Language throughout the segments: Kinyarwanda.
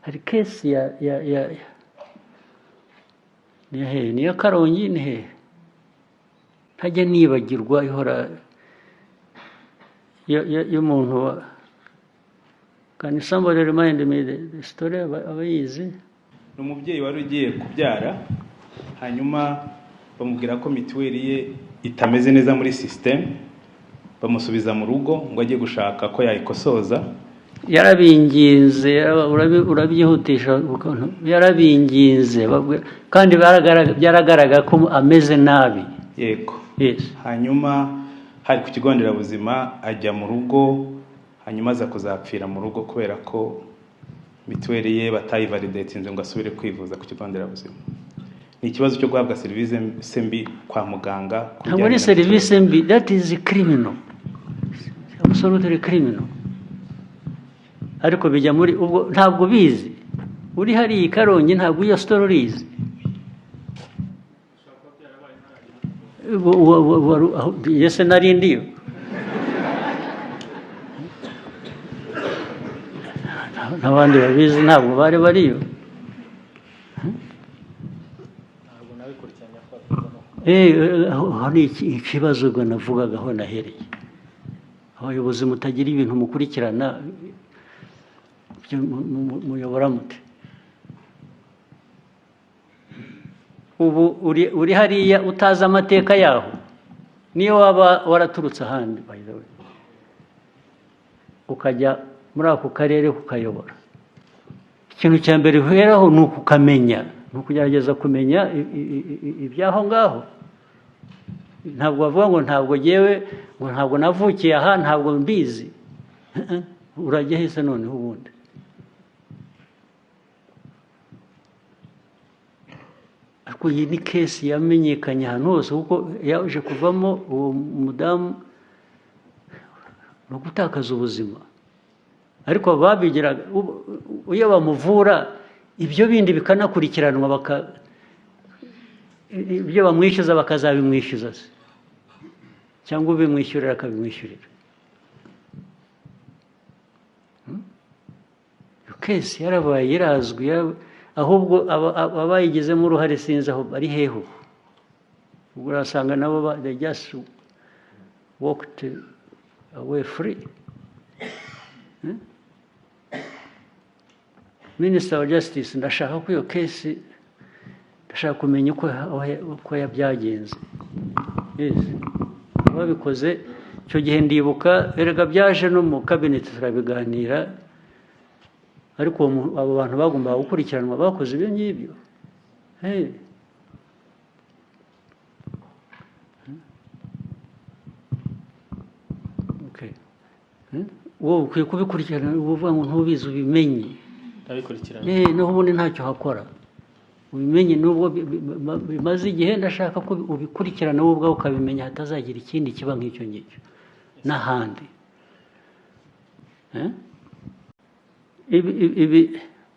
hari kesi ni ya Karongi ni hehe ntajya nibagirwa ihora y'umuntu can somebody remind me the story abayizi ni umubyeyi wari ugiye kubyara hanyuma bamubwira ko mituweli ye itameze neza muri system bamusubiza mu rugo ngo ajye gushaka ko yayikosoza yarabinginze urabyihutisha yarabinginze kandi byaragaragara ko ameze nabi yego yes hanyuma hari ku kigo nderabuzima ajya mu rugo hanyuma aza kuzapfira mu rugo kubera ko mituweli ye batayivalidatinze ngo asubire kwivuza ku kigo nderabuzima ni ikibazo cyo guhabwa serivisi mbi kwa muganga ntabwo ari serivisi mbi that is criminal absolutely criminal ariko bijya muri ubwo ntabwo bizi uri hari Karongi ntabwo iyo story urizi yese narindiyo n'abandi babizi ntabwo bari bariyo hari ikibazo ubwo navugaga aho nahereye abayobozi mutagira ibintu mukurikirana muyobora mute ubu uri hariya utazi amateka yaho niyo waba waraturutse ahandi by the way ukajya muri ako karere kukayobora ikintu cya mbere uheraho ni ukukamenya ni ukugerageza kumenya ibyaho ngaho ntabwo bavuga ngo ntabwo ngewe ngo ntabwo navukiye aha ntabwo mbizi urajya hese noneho ubundi ariko iyi ni kesi yamenyekanye ahantu hose kuko yaje kuvamo uwo mudamu no gutakaza ubuzima ariko babigiraga iyo bamuvura ibyo bindi bikanakurikiranwa ibyo bamwishyuza bakazabimwishyuza se cyangwa ubimwishyurira akabimwishyurira kesi yarabaye irazwi ahubwo abayigizemo uruhare sinzi aho bari heho ubwo urasanga nabo they just walked away free Minister of Justice ndashaka ko iyo kesi ndashaka kumenya uko yabyagenze yes babikoze icyo gihe ndibuka erega byaje no mu cabinet turabiganira ariko abo bantu bagomba gukurikiranwa bakoze ibyo ngibyo wowe ukwiye kubikurikirana uvuga ngo ntubizi ubimenye naho ubundi ntacyo hakora ubimenye nubwo bimaze igihe ndashaka ko ubikurikirana wowe ubwawe ukabimenya hatazagira ikindi kiba nk'icyo ngicyo n'ahandi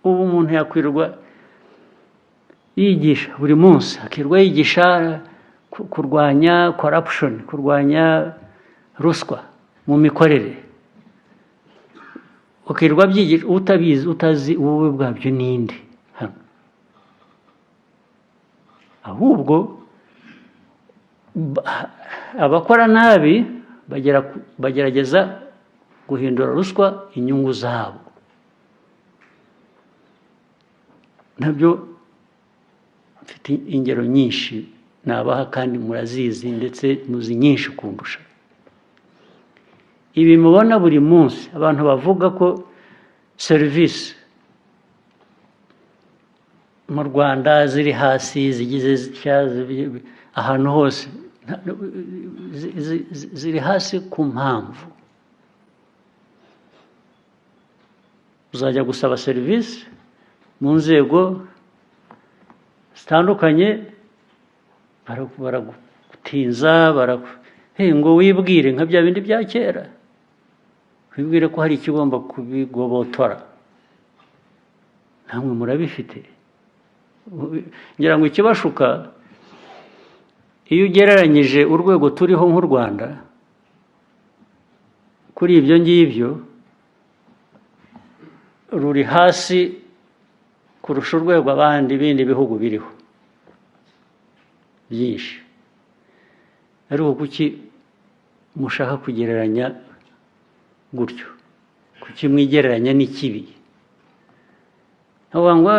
ubu umuntu yakwirwa yigisha buri munsi akirwa yigisha kurwanya corruption kurwanya ruswa mu mikorere ukirwa byigisha utabizi utazi ububi bwabyo n'indi hano ahubwo abakora nabi bagerageza guhindura ruswa inyungu zabo nabyo mfite ingero nyinshi nabaha kandi murazizi ndetse muzi nyinshi kundusha ibi mubona buri munsi abantu bavuga ko serivisi mu Rwanda ziri hasi zigize ahantu hose ziri hasi ku mpamvu uzajya gusaba serivisi mu nzego zitandukanye baragutinza ngo wibwire nka bya bindi bya kera wibwire ko hari ikigomba kubigobotora namwe murabifite ngira ngo ikibashuka iyo ugereranyije urwego turiho nk'u Rwanda kuri ibyo ngibyo ruri hasi kurusha urwego abandi ibindi bihugu biriho byinshi, ariko kuki mushaka kugereranya gutyo? Kuki mwigereranya n'ikibi? Avuga ngo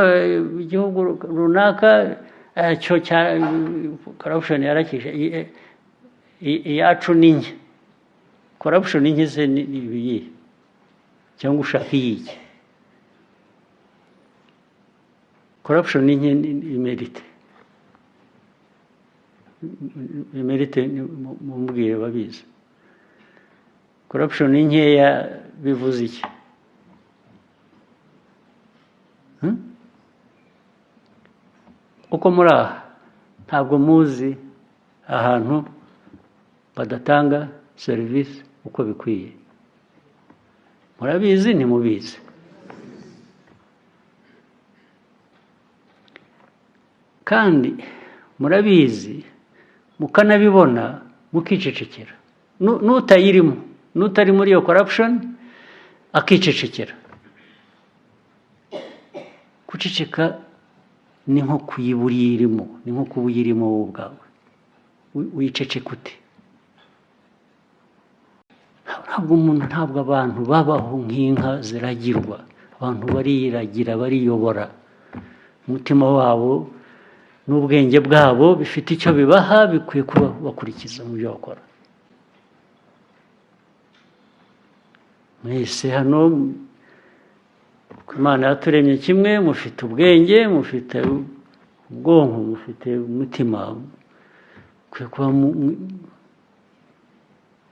igihugu runaka cyo cya corruption yarakije, iyacu ni nke. Corruption nke se ni ibiyi cyangwa ushaka iyiki? Corruption nke imerite mumbwire babizi. Corruption nkeya bivuze iki? Uko muri aha ntabwo muzi ahantu badatanga serivisi uko bikwiye. Murabizi ntimubizi? Kandi murabizi mukanabibona mukicecekera. N'utayirimo, n'utari muri iyo corruption akicecekera. Guceceka ni nko kuyibura irimo, ni nko kuba uyirimo wowe ubwawe. Wiceceka ute? Ntabwo abantu babaho nk'inka ziragirwa. Abantu bariragira, bariyobora. Umutima wabo n'ubwenge bwabo bifite icyo bibaha, bikwiye kuba bakurikiza mu byo bakora. Mwese hano Imana yaturemye kimwe, mufite ubwenge, mufite ubwonko, mufite umutima, mukwiye kuba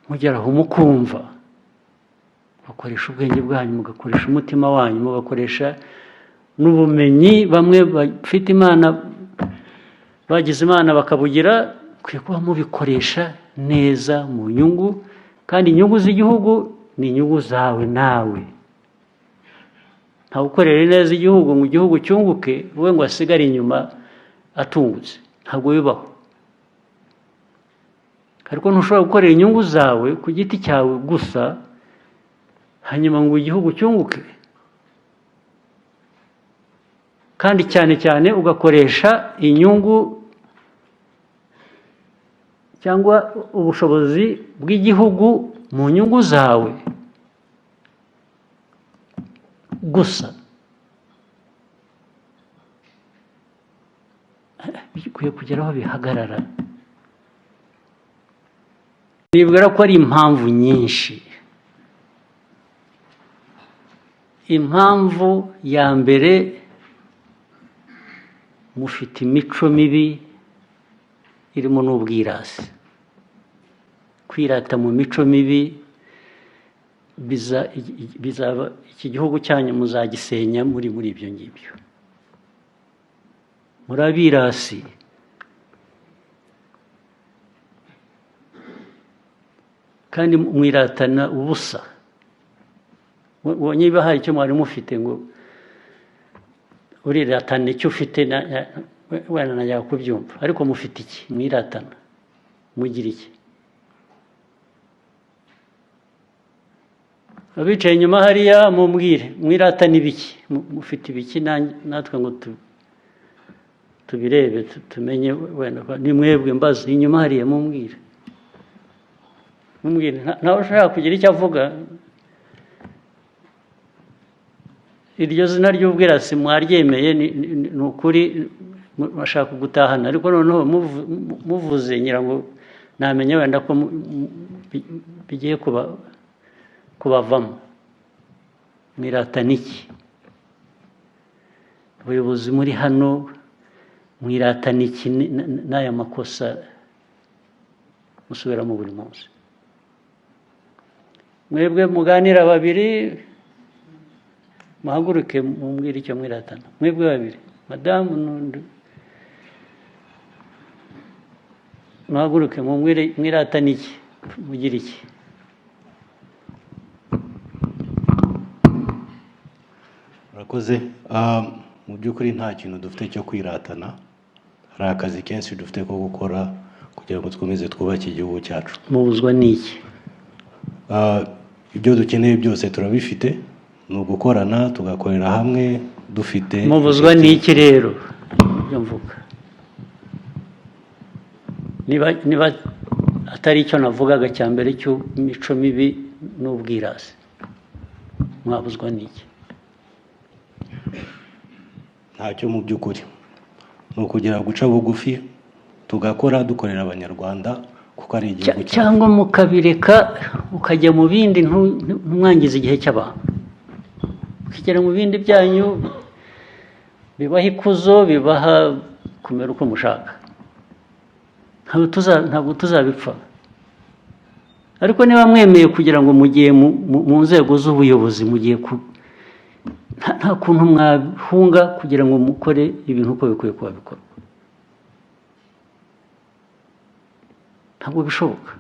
mugeraho mukumva, mugakoresha ubwenge bwanyu, mugakoresha umutima wanyu, mugakoresha n'ubumenyi bamwe bafite Imana, bagize Imana bakabugira. Mukwiye kuba mubikoresha neza mu nyungu, kandi inyungu z'igihugu ni inyungu zawe nawe. Nta gukorera neza igihugu ngo igihugu cyunguke wowe ngo asigare inyuma atungutse. Ntabwo bibaho. Ariko ntushobora gukorera inyungu zawe ku giti cyawe gusa hanyuma ngo igihugu cyunguke, kandi cyane cyane ugakoresha inyungu cyangwa ubushobozi bw'igihugu mu nyungu zawe gusa. Bikwiye kugera aho bihagarara. Nibwira ko ari impamvu nyinshi. Impamvu ya mbere, mufite imico mibi irimo n'ubwirasi. Kwirata mu mico mibi bizaba iki gihugu cyanyu muzagisenya muri ibyo ngibyo. Murabirasi. Kandi mwiratana ubusa. Niba hari icyo mwari mufite ngo uriratana icyo ufite, wenda najya kubyumva, ariko mufite iki? Mwiratana mugira iki? Abicaye inyuma hariya mumbwire mwiratana ibiki? Mufite ibiki natwe ngo tubirebe tumenye. Wenda ni mwebwe mbaza inyuma hariya mumbwire. Ntawe ushaka kugira icyo avuga. Iryo zina ry'ubwirasi mwaryemeye, ni ukuri bashaka gutahana. Ariko noneho muvuze ngira ngo namenye wenda ko bigiye kubavamo. Mwiratana iki? Abayobozi muri hano mwiratana iki n'aya makosa musubiramo buri munsi? Mwebwe muganira babiri, muhaguruke mumbwire icyo mwiratana. Mwebwe babiri, madamu n'undi, muhaguruke mumbwire mwiratana iki? Mugira iki? Murakoze. Mu by'ukuri nta kintu dufite cyo kwiratana. Hari akazi kenshi dufite ko gukora kugira ngo twemeze twubake igihugu cyacu. Mubuzwa n'iki? Ibyo dukeneye byose turabifite. Ni ugukorana, tugakorera hamwe, dufite mubuzwa n'iki rero ibyo mvuga niba atari icyo navugaga cya mbere cy'imico mibi n'ubwirasi mwabuzwa n'iki? ntacyo mu by'ukuri ni ukugira guca bugufi tugakora dukorera abanyarwanda kuko ari igihugu cyacu, cyangwa mukabireka ukajya mu bindi ntumwangize igihe cy'abantu ukigera mu bindi byanyu bibaha ikuzo bibaha kumera uko mushaka, ntabwo tuzabipfa. Ariko niba mwemeye kugira ngo mugiye mu nzego z'ubuyobozi mugiye nta kuntu mwahunga kugira ngo mukore ibintu uko bikwiye kuba bikorwa, ntabwo bishoboka.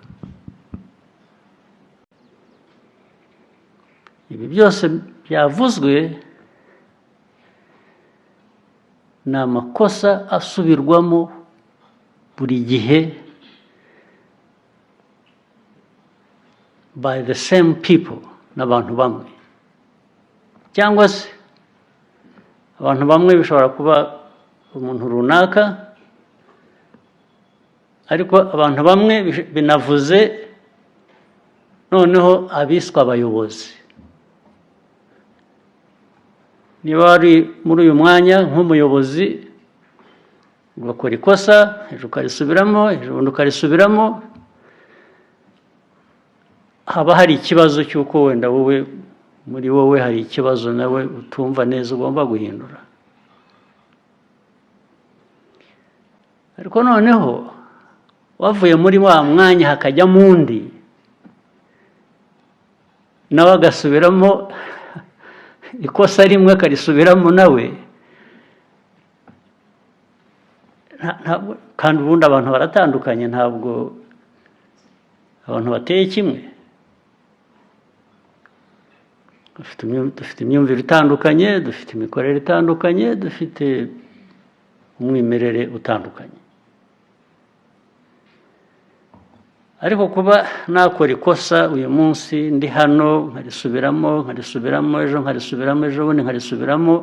Ibi byose byavuzwe ni amakosa asubirwamo buri gihe by the same people, n'abantu bamwe, cyangwa se abantu bamwe bishobora kuba umuntu runaka, ariko abantu bamwe binavuze noneho abiswe abayobozi. Niba wari muri uyu mwanya nk'umuyobozi ugakora ikosa ejo ukarisubiramo ejo bundi ukarisubiramo, haba hari ikibazo cy'uko wenda wowe muri wowe hari ikibazo nawe utumva neza ugomba guhindura. Ariko noneho wavuye muri wa mwanya hakajyamo undi nawe agasubiramo ikosa rimwe akarisubiramo nawe, kandi ubundi abantu baratandukanye, ntabwo abantu bateye kimwe, dufite imyumvire itandukanye, dufite imikorere itandukanye, dufite umwimerere utandukanye. Ariko kuba nakora ikosa uyu munsi ndi hano nkarisubiramo ejo nkarisubiramo ejo bundi nkarisubiramo,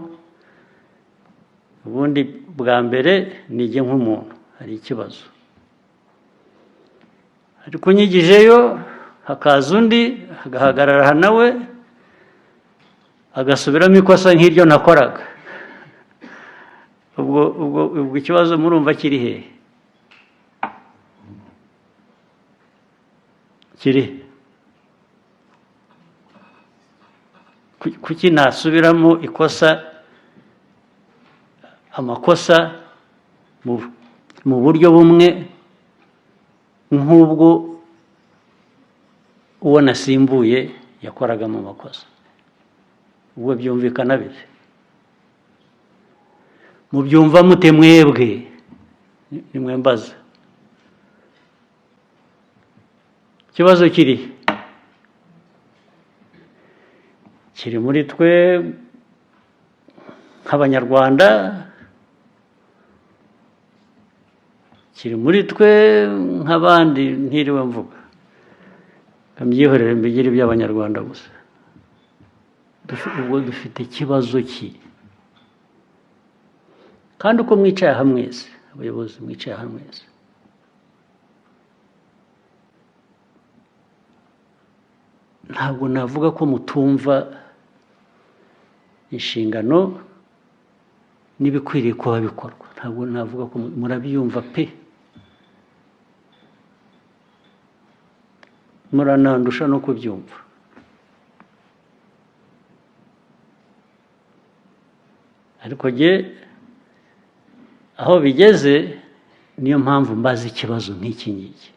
ubundi bwa mbere nijye nk'umuntu hari ikibazo. Ariko unyigijeyo hakaza undi agahagarara nawe agasubiramo ikosa nk'iryo nakoraga, ubwo ikibazo murumva kiri hehe? Kiri kuki nasubiramo amakosa mu buryo bumwe nk'ubwo uwo nasimbuye yakoragamo amakosa? Ubwo byumvikana bite? Mubyumva mute mwebwe? Nimwe mbaza. Ikibazo kiri muri twe nk'abanyarwanda, kiri muri twe nk'abandi ntiriwe mvuga, mbyihorere mbigire iby'abanyarwanda gusa. Ubwo dufite ikibazo ki? Kandi uko mwicaye aha mwese, abayobozi mwicaye aha mwese, ntabwo navuga ko mutumva inshingano n'ibikwiriye kuba bikorwa. Ntabwo navuga ko murabyumva pe, muranandusha no kubyumva. Ariko jye aho bigeze niyo mpamvu mbaza ikibazo nk'iki ngiki.